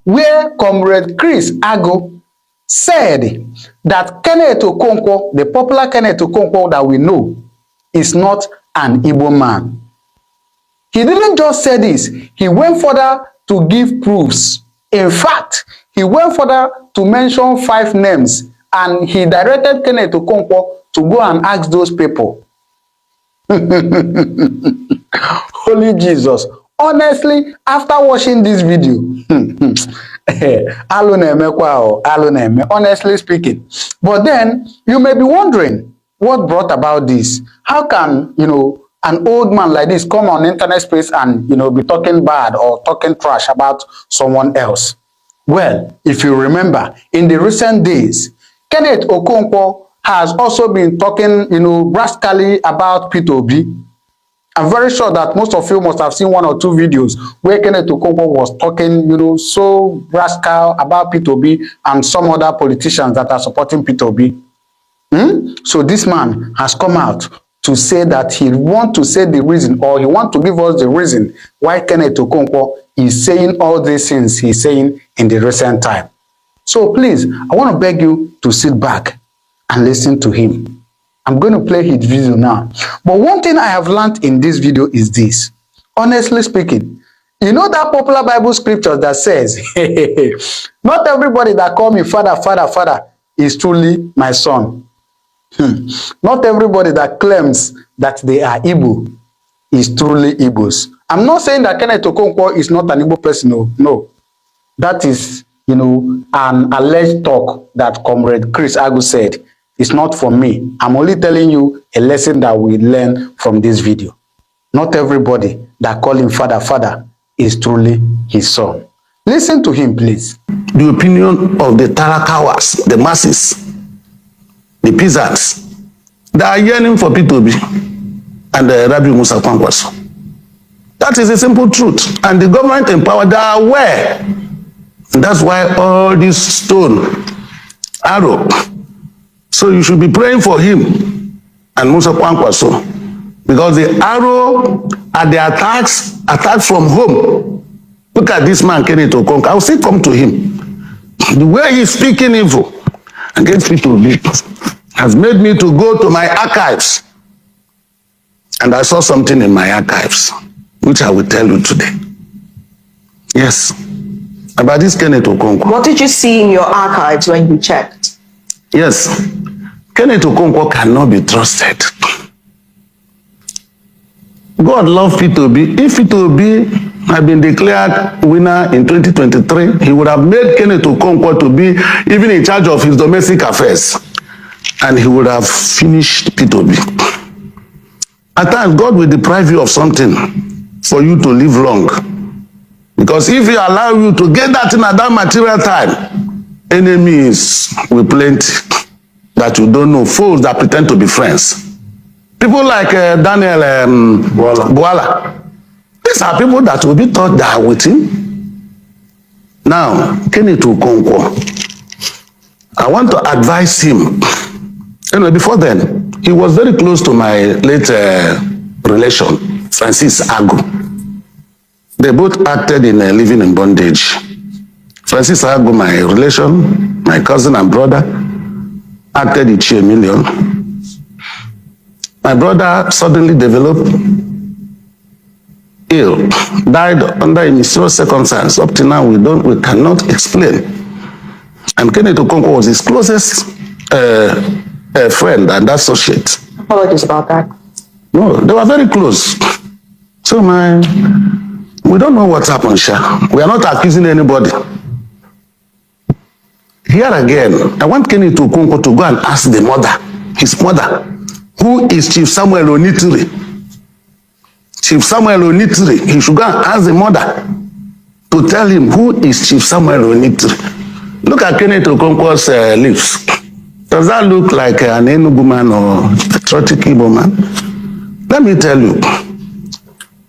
where Comrade Chris Agu said that Kenneth Okønkwo, the popular Kenneth Okønkwo that we know, is not an Igbo man. He didn't just say this, he went further to give proofs. In fact, he went further to mention 5 names, and he directed Kenneth Okønkwo to go and ask those people. Holy Jesus. Honestly, after watching this video, honestly speaking. But then, you may be wondering, what brought about this? How can, an old man like this come on internet space and, be talking bad or talking trash about someone else? Well, if you remember, in the recent days, Kenneth Okønkwo has also been talking, rascally about P2B. I'm very sure that most of you must have seen 1 or 2 videos where Kenneth Okønkwo was talking, so rascal about P2B and some other politicians that are supporting P2B. So this man has come out to say that he wants to say the reason, or he wants to give us the reason why Kenneth Okønkwo is saying all these things he's saying in the recent time. So please, I want to beg you to sit back and listen to him. I'm going to play his video now. But one thing I have learned in this video is this. Honestly speaking, you know that popular Bible scripture that says, not everybody that call me father, father, father is truly my son. Not everybody that claims that they are Igbo is truly Igbos. I'm not saying that Kenneth Okønkwo is not an Igbo person. No. That is, an alleged talk that Comrade Chris Agu said. It's not for me. I'm only telling you a lesson that we learn from this video. Not everybody that call him father, father is truly his son. Listen to him, please. The opinion of the Tarakawas, the masses, the peasants, they are yearning for P2B and Rabbi Musa Kwankwaso. That is a simple truth. And the government in power, they are aware. And that's why all this stone, arrow. So you should be praying for him and Musa Kwankwaso, because the arrow and the attacks from home. Look at this man, Kenneth Okønkwo. I will still come to him. The way he's speaking evil against P2B has made me to go to my archives. And I saw something in my archives, which I will tell you today. Yes, about this Kenneth Okønkwo. What did you see in your archives when you checked? Yes, Kenneth Okønkwo cannot be trusted. God loves P2B. If P2B had been declared winner in 2023, he would have made Kenneth Okønkwo to be even in charge of his domestic affairs. And he would have finished P2B. At times, God will deprive you of something for you to live long. Because if he allow you to get that in at that material time, enemies will plenty that you don't know, foes that pretend to be friends. People like Daniel Bwala. These are people that will be thought they are with him. Now, Kenneth Okønkwo, I want to advise him. Anyway, before then, he was very close to my late relation, Francis Agu. They both acted in Living in Bondage. Francis Agu, my relation, my cousin and brother, acted in Chi Million. My brother suddenly developed ill, died under a mysterious circumstance. Up to now, we cannot explain. And Kenneth Okønkwo was his closest friend and associate. Apologies about that. No, they were very close. So we don't know what's happened, Sha. We are not accusing anybody. Here again, I want Kenneth Okønkwo to go and ask the mother, his mother, who is Chief Samuel Onitiri. Chief Samuel Onitiri, he should go and ask the mother to tell him who is Chief Samuel Onitiri. Look at Kenneth Okønkwo's lips. Does that look like an Enugu man or a patriotic Igbo man? Let me tell you,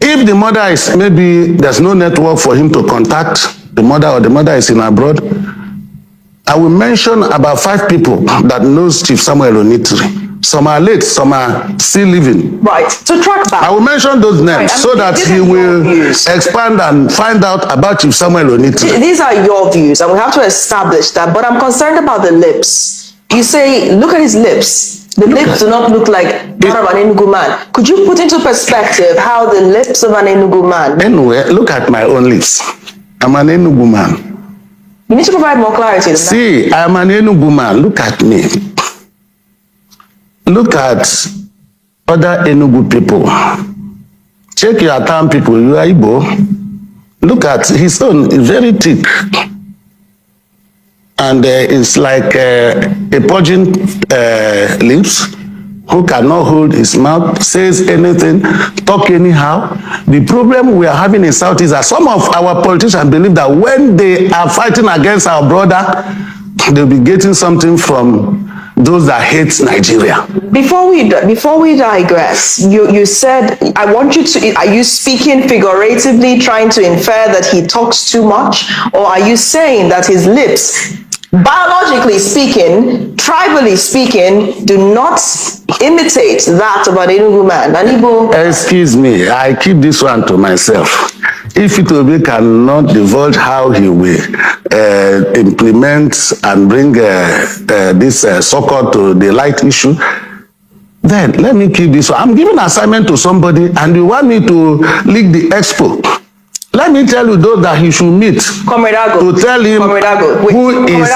if the mother is, maybe there's no network for him to contact the mother, or the mother is in abroad, I will mention about 5 people that knows Chief Samuel Onitiri. Some are late, some are still living. Right. To track back. I will mention those names so that he will expand and find out about Chief Samuel Onitiri. These are your views, and we have to establish that. But I'm concerned about the lips. You say, look at his lips. The lips do not look like that of an Enugu man. Could you put into perspective how the lips of an Enugu man? Anyway, look at my own lips. I'm an Enugu man. You need to provide more clarity than that. See, I'm an Enugu man. Look at me. Look at other Enugu people. Check your town people. You are Igbo. Look at his own. It's very thick. And it's like a purging lips who cannot hold his mouth, says anything, talk anyhow. The problem we are having in South is that some of our politicians believe that when they are fighting against our brother, they'll be getting something from those that hate Nigeria. Before we digress, you said, I want you to, are you speaking figuratively, trying to infer that he talks too much? Or are you saying that his lips, biologically speaking, tribally speaking, do not imitate that of an Enugu man? Excuse me, I keep this one to myself. If Itobi cannot divulge how he will implement and bring this so-called to the light issue, then let me keep this one. I'm giving an assignment to somebody and you want me to leak the expo. Let me tell you those that he should meet to tell him who is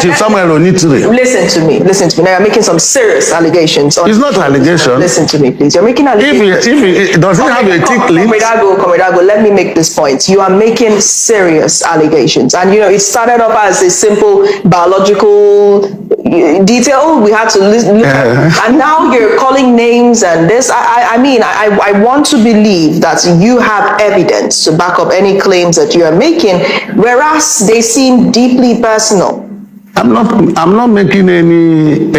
Chief Samuel Onitiri. Listen to me. Now you're making some serious allegations. It's not an allegation. Listen to me, please. You're making allegations. If does he have a thick lip? Komedago, let me make this point. You are making serious allegations. And you know, it started off as a simple biological detail we had to listen, and now you're calling names and this. I want to believe that you have evidence to back up any claims that you are making, whereas they seem deeply personal. I'm not making any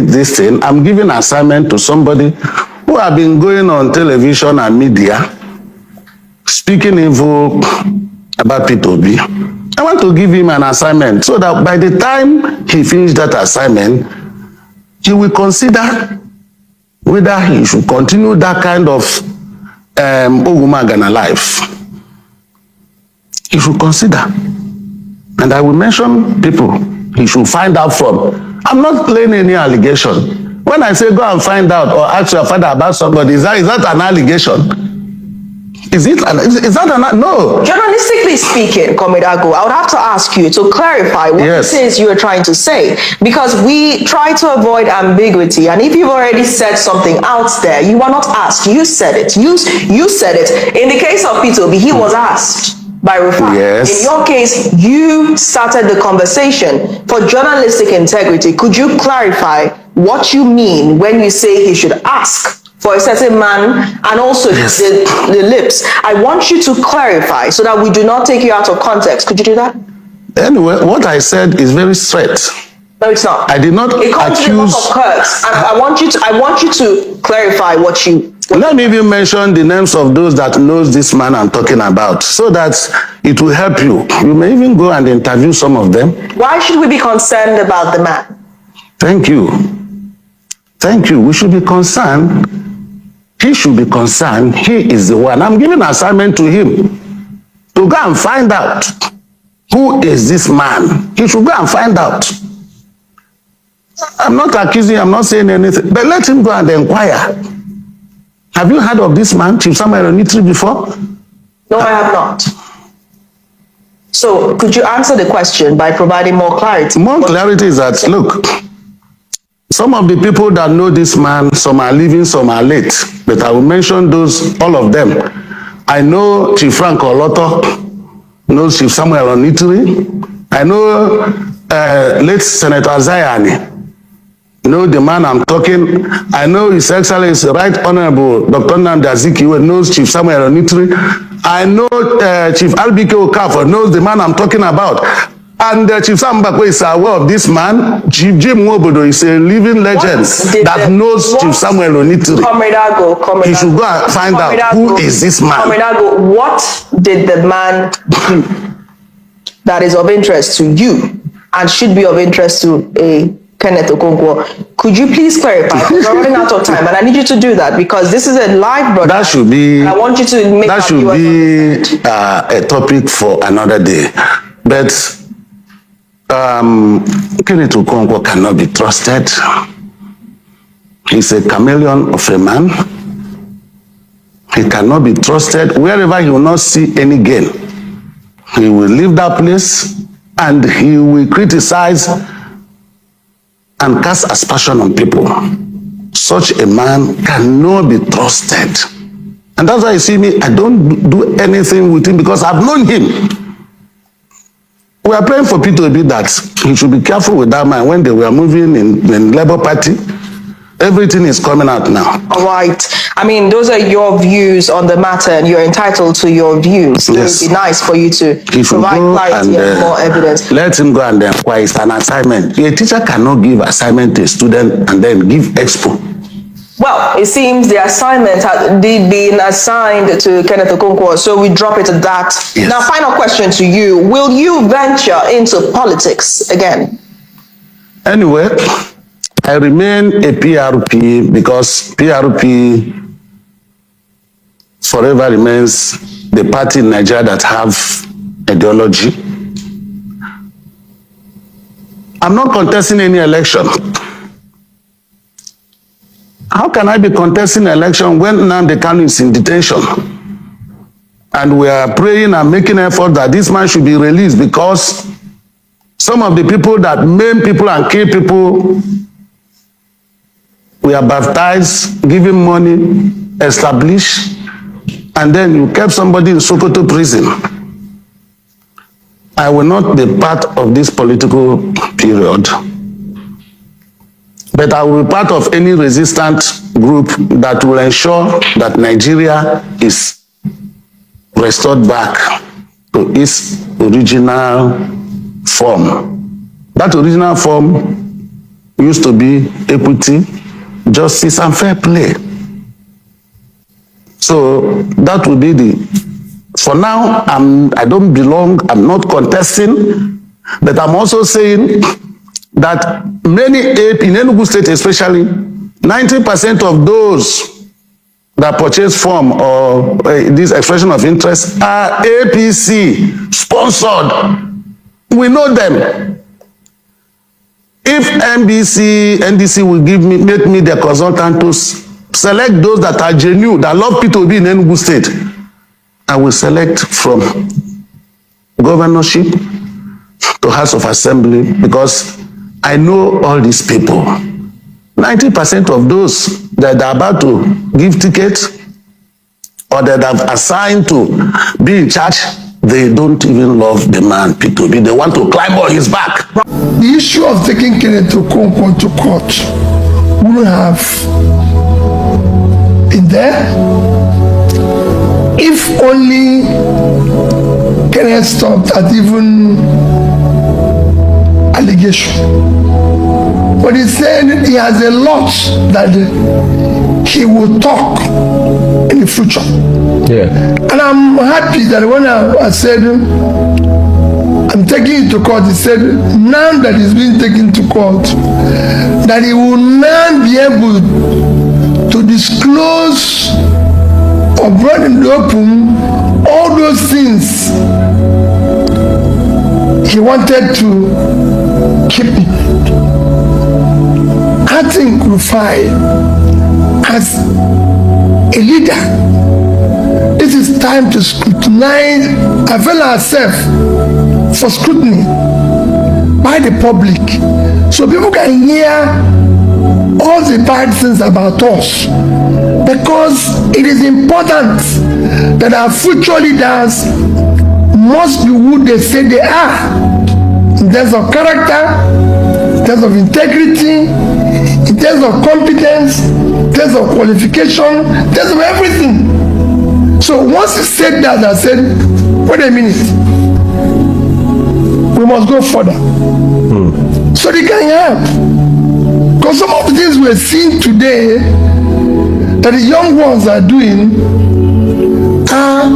this thing. I'm giving an assignment to somebody who have been going on television and media speaking evil about P2B. I want to give him an assignment so that by the time he finishes that assignment, he will consider whether he should continue that kind of Ogumagana life. He should consider. And I will mention people he should find out from. I'm not laying any allegation. When I say go and find out or ask your father about somebody, is that an allegation? Is that no? Journalistically speaking, Komedago, I would have to ask you to clarify what it is you are trying to say, because we try to avoid ambiguity. And if you've already said something out there, you are not asked. You said it. You said it. In the case of P2B, he was asked by Rufai. Yes. In your case, you started the conversation. For journalistic integrity, could you clarify what you mean when you say he should ask for a certain man, and also the lips? I want you to clarify so that we do not take you out of context. Could you do that? Anyway, what I said is very straight. No, it's not. I did not accuse. I want you to clarify what you. Let me even mention the names of those that knows this man I'm talking about, so that it will help you. You may even go and interview some of them. Why should we be concerned about the man? Thank you. Thank you. We should be concerned. He should be concerned. He is the one. I'm giving an assignment to him to go and find out who is this man. He should go and find out. I'm not accusing, I'm not saying anything, but let him go and inquire. Have you heard of this man, Chief Samuel Onitiri, before? No, I have not. So could you answer the question by providing more clarity? More clarity is that, look, some of the people that know this man, some are living, some are late, but I will mention those, all of them. I know Chief Frank Oloto, knows Chief Samuel Onitiri. I know late Senator Zayani, know the man I'm talking. I know His Excellency Right Honorable Dr. Nnamdi Azikiwe knows Chief Samuel Onitiri. I know Chief Albike Okafor knows the man I'm talking about. And Chief Sam Mbakwe is aware of this man. Chief Jim Nwobodo is a living legend that knows Chief Samuel Onitiri. He should go and find out who is this man. What did the man do that is of interest to you and should be of interest to a Kenneth Okønkwo. Could you please clarify? We're running out of time, and I need you to do that because this is a live broadcast. That should be. I want you to make that should be a topic for another day. But Kenneth Okønkwo cannot be trusted. He's a chameleon of a man. He cannot be trusted. Wherever he will not see any gain, he will leave that place and he will criticize and cast aspersion on people. Such a man cannot be trusted. And that's why you see me, I don't do anything with him because I've known him. We are praying for P2B that he should be careful with that man. When they were moving in Labour Party, everything is coming out now. All right. I mean, those are your views on the matter, and you're entitled to your views. Yes. It would be nice for you to provide clarity and more evidence. Let him go and inquire. It's an assignment. A teacher cannot give assignment to a student and then give expo. Well, it seems the assignment had been assigned to Kenneth Okønkwo, so we drop it at that. Yes. Now, final question to you. Will you venture into politics again? Anyway, I remain a PRP because PRP forever remains the party in Nigeria that have ideology. I'm not contesting any election. How can I be contesting an election when Nnamdi Kanu is in detention? And we are praying and making effort that this man should be released because some of the people that maim people and kill people, we are baptized, giving money, established, and then you kept somebody in Sokoto prison. I will not be part of this political period, but I will be part of any resistant group that will ensure that Nigeria is restored back to its original form. That original form used to be equity, justice, and fair play. So that will be the, for now, I don't belong, I'm not contesting, but I'm also saying that many AP, in Enugu State especially, 90% of those that purchase form or this expression of interest are APC sponsored. We know them. If NDC will make me their consultant to select those that are genuine, that love P2B in Enugu State, I will select from governorship to House of Assembly because I know all these people. 90% of those that are about to give tickets or that have assigned to be in charge, they don't even love the man P2B. They want to climb on his back. The issue of taking Kenneth Okønkwo to court wouldn't have been there if only Kenneth stopped at even allegation. But he said he has a lot that he will talk in the future. Yeah. And I'm happy that when I said I'm taking it to court, he said now that he's been taken to court, that he will now be able to disclose or bring in the open all those things he wanted to keep. I think Rufai, as a leader, this is time to scrutinize, avail ourselves for scrutiny by the public, so people can hear all the bad things about us, because it is important that our future leaders must be who they say they are, in terms of character, in terms of integrity, in terms of competence, in terms of qualification, in terms of everything. So once he said that, I said, wait a minute, we must go further. So they can help. Because some of the things we're seeing today that the young ones are doing are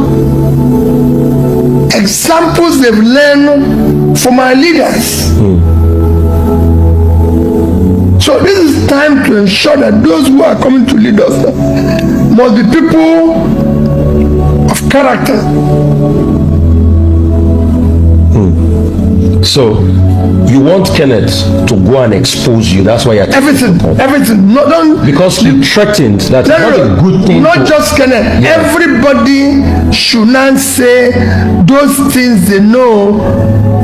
examples they've learned from our leaders. So this is time to ensure that those who are coming to lead us must be people of character. So you want Kenneth to go and expose you. That's why you're Everything. No, don't, because you threatened that not a good thing. Not just Kenneth. Yeah. Everybody should not say those things they know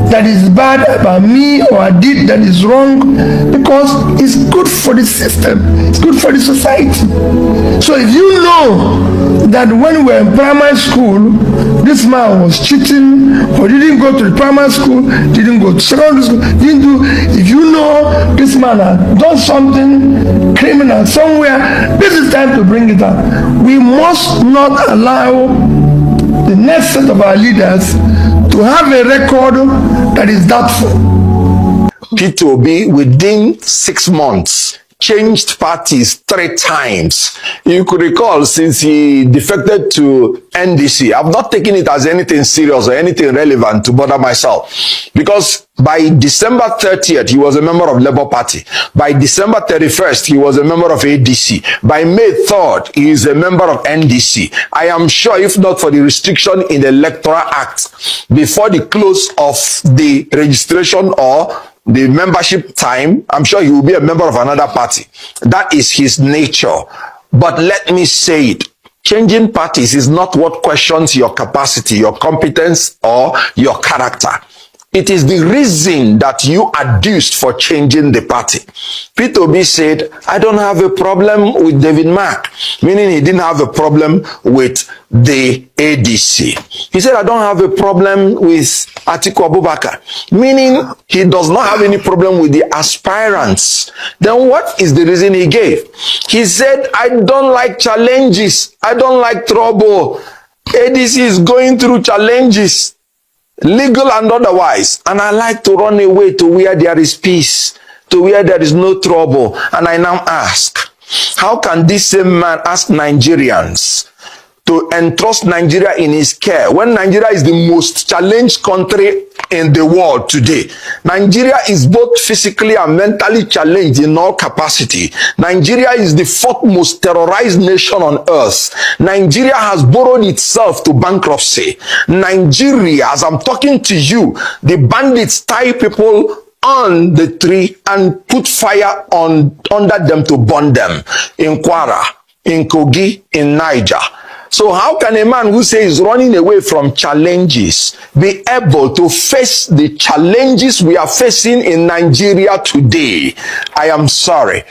that is bad about me or I did that is wrong, because it's good for the system. It's good for the society. So if you know that when we were in primary school, this man was cheating or didn't go to the primary school, didn't go to secondary school, didn't do, if you know this man had done something criminal somewhere, this is time to bring it up. We must not allow the next set of our leaders to have a record that is doubtful. Peter Obi, within 6 months, changed parties 3 times. You could recall, since he defected to NDC, I've not taken it as anything serious or anything relevant to bother myself. Because by December 30th, he was a member of Labour Party. By December 31st, he was a member of ADC. By May 3rd, he is a member of NDC. I am sure, if not for the restriction in the Electoral Act, before the close of the registration or the membership time, I'm sure he will be a member of another party. That is his nature. But let me say it, changing parties is not what questions your capacity, your competence, or your character. It is the reason that you adduced for changing the party. Peter Obi said, I don't have a problem with David Mark, meaning he didn't have a problem with the ADC. He said, I don't have a problem with Atiku Abubakar, meaning he does not have any problem with the aspirants. Then what is the reason he gave? He said, I don't like challenges. I don't like trouble. ADC is going through challenges, legal and otherwise, and I like to run away to where there is peace, to where there is no trouble. And I now ask, how can this same man ask Nigerians to entrust Nigeria in his care when Nigeria is the most challenged country in the world today? Nigeria is both physically and mentally challenged in all capacity. Nigeria is the 4th most terrorized nation on earth. Nigeria has borrowed itself to bankruptcy. Nigeria, as I'm talking to you, the bandits tie people on the tree and put fire under them to burn them in Kwara, in Kogi, in Niger. So how can a man who says running away from challenges be able to face the challenges we are facing in Nigeria today? I am sorry.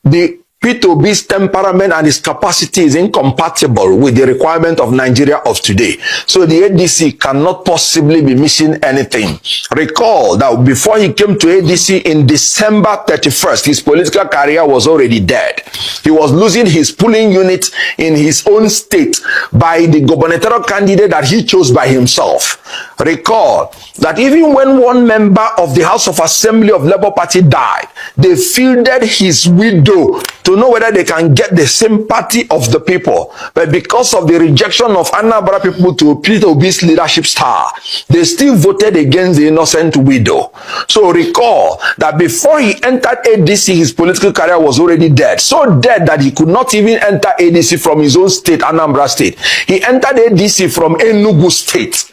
The Peter Obi's temperament and his capacity is incompatible with the requirement of Nigeria of today. So the ADC cannot possibly be missing anything. Recall that before he came to ADC in December 31st, his political career was already dead. He was losing his polling unit in his own state by the gubernatorial candidate that he chose by himself. Recall that even when one member of the House of Assembly of Labour Party died, they fielded his widow to know whether they can get the sympathy of the people. But because of the rejection of Anambra people to Peter Obi's leadership star, they still voted against the innocent widow. So recall that before he entered ADC, his political career was already dead. So dead that he could not even enter ADC from his own state, Anambra State. He entered ADC from Enugu State,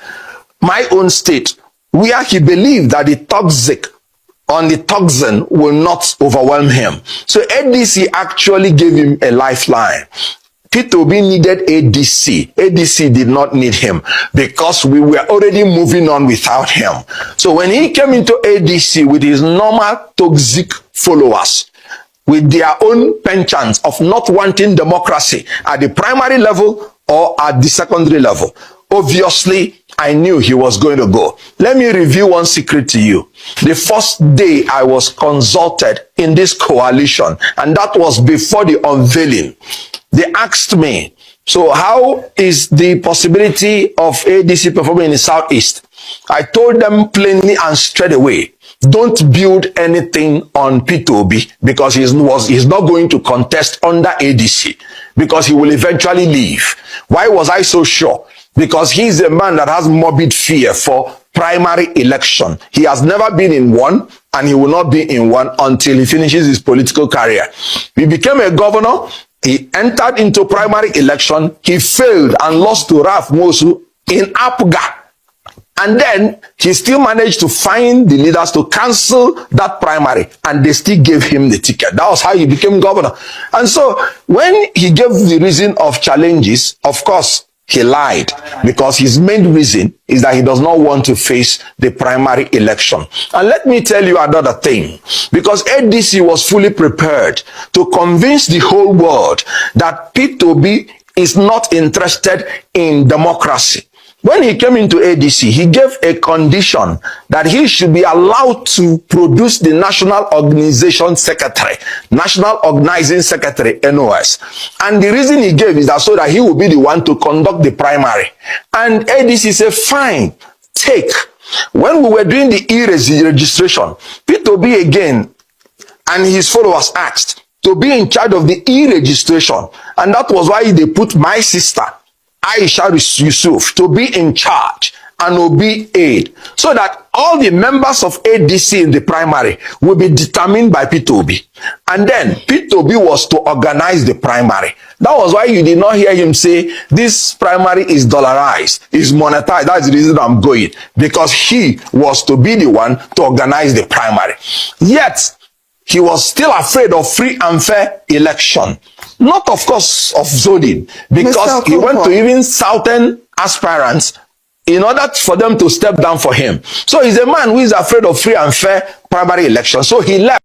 my own state, where he believed that the toxin will not overwhelm him. So ADC actually gave him a lifeline. Peter Obi needed ADC. ADC did not need him because we were already moving on without him. So when he came into ADC with his normal toxic followers, with their own penchants of not wanting democracy at the primary level or at the secondary level, obviously, I knew he was going to go. Let me reveal one secret to you. The first day I was consulted in this coalition, and that was before the unveiling, they asked me, so how is the possibility of ADC performing in the Southeast? I told them plainly and straight away, don't build anything on Peter Obi because he's not going to contest under ADC because he will eventually leave. Why was I so sure? Because he's a man that has morbid fear for primary election. He has never been in one, and he will not be in one until he finishes his political career. He became a governor. He entered into primary election. He failed and lost to Ralph Mosu in Apga. And then he still managed to find the leaders to cancel that primary, and they still gave him the ticket. That was how he became governor. And so when he gave the reason of challenges, of course, he lied, because his main reason is that he does not want to face the primary election. And let me tell you another thing, because ADC was fully prepared to convince the whole world that P2B is not interested in democracy. When he came into ADC, he gave a condition that he should be allowed to produce the National Organization Secretary, National Organizing Secretary, NOS. And the reason he gave is that so that he will be the one to conduct the primary. And ADC said, fine, take. When we were doing the e-registration, P2B again and his followers asked to be in charge of the e-registration. And that was why they put my sister, Aisha Yusuf, to be in charge and obey aid, so that all the members of ADC in the primary will be determined by P2B. And then P2B was to organize the primary. That was why you did not hear him say, this primary is dollarized, is monetized. That's the reason I'm going. Because he was to be the one to organize the primary. Yet, he was still afraid of free and fair election. Not, of course, of zoning, because he went to even southern aspirants in order for them to step down for him. So he's a man who is afraid of free and fair primary election. So he left.